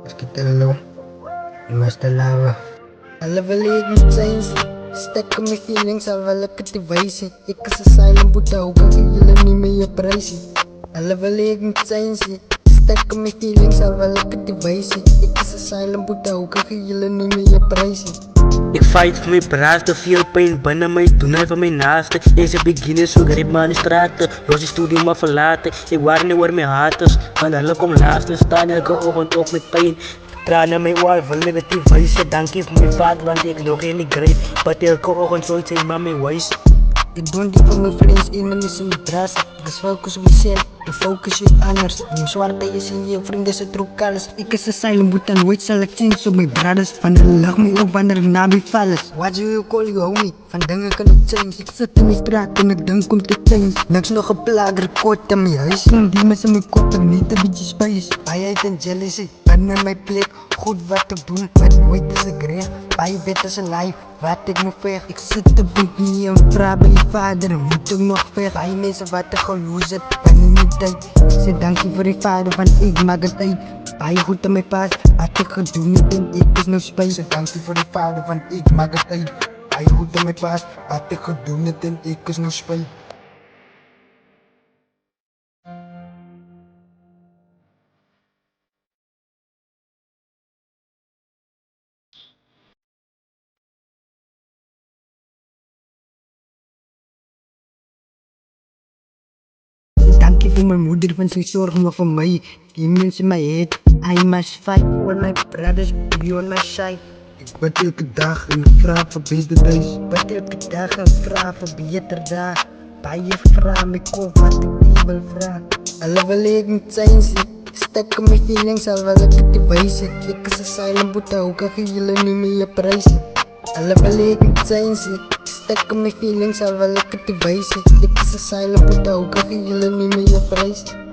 Hospital Master Lava. Alle verleden zijn ze. Stekken mijn feelings al wel ik het te wijzen. Ik is een silent boete, hoe kan je jullie niet meer je prijzen? Alle verleden zijn ze. Stekken mijn feelings al wel ik het te wijzen. Ik is een silent boete, hoe kan je jullie niet meer je prijzen? Ik fight voor mijn praat, te veel pijn binnen mij, doen hij van mijn naasten. Deze beginners, zo grip maar in de straten. Los die studio maar verlaten, ik waar niet waar mijn haters. Want alle kom laatst, staan elke ochtend op met pijn. Tranen mijn oor, vullen met die wijze. Dank je voor mijn vader, want ik nog geen greep. Maar elke ochtend zo'n zijn maar mijn wijze. Ik doe die voor mijn vriends, enemies in mijn drassen. Ik is focus op mezelf, ik focus op anders. Mijn zwarte is in je vrienden, ze true colors. Ik is een silent boet en wait zal ik zien op mijn brothers. Van de lach me op wanneer ik na mijn vallers. What do you call you homie? Van dingen kan ik change. Ik zit in mijn straat en ik denk om te change. Niks nog een plaag record aan mijn huis. Die mensen mijn kop en niet een beetje space. Bijheid en jealousy, binnen mijn plek. Goed wat te doen, maar nooit is ik recht. Bij wet is een life, wat ik moet vecht. Ik zit op een knie en vraag bij je vader, moet ik nog vecht? Bij mensen wat ik geloos heb, ben ik niet tijd. Ik zeg dank je voor je vader, want ik maak het uit. Bij je goed aan mijn paas, wat ik gedoe niet en ik is nog spijt. Ik zeg dank je voor je vader, want ik maak het uit. Bij je goed aan mijn paas, wat ik gedoe niet en ik is nog spijt. Dank je voor mijn moeder, want ze zorgen nog voor mij. Die mensen in my head, I must fight. All my brothers be on my side. Ik bid elke dag en vraag voor beter days. Ik bid elke dag en vraag voor beter dagen. Bij je vraag me kop wat ik die wil vragen. Alle verleden zijn ze. Stekken mijn feelings al wel ik het te wijzen. Ik is een silent boete, hoe kan je jullie niet meer je prijzen? Alle verleden zijn ze. Stekken mijn feelings al wel ik het te wijzen. Ik is een silent boete, hoe kan je jullie niet meer je prijzen?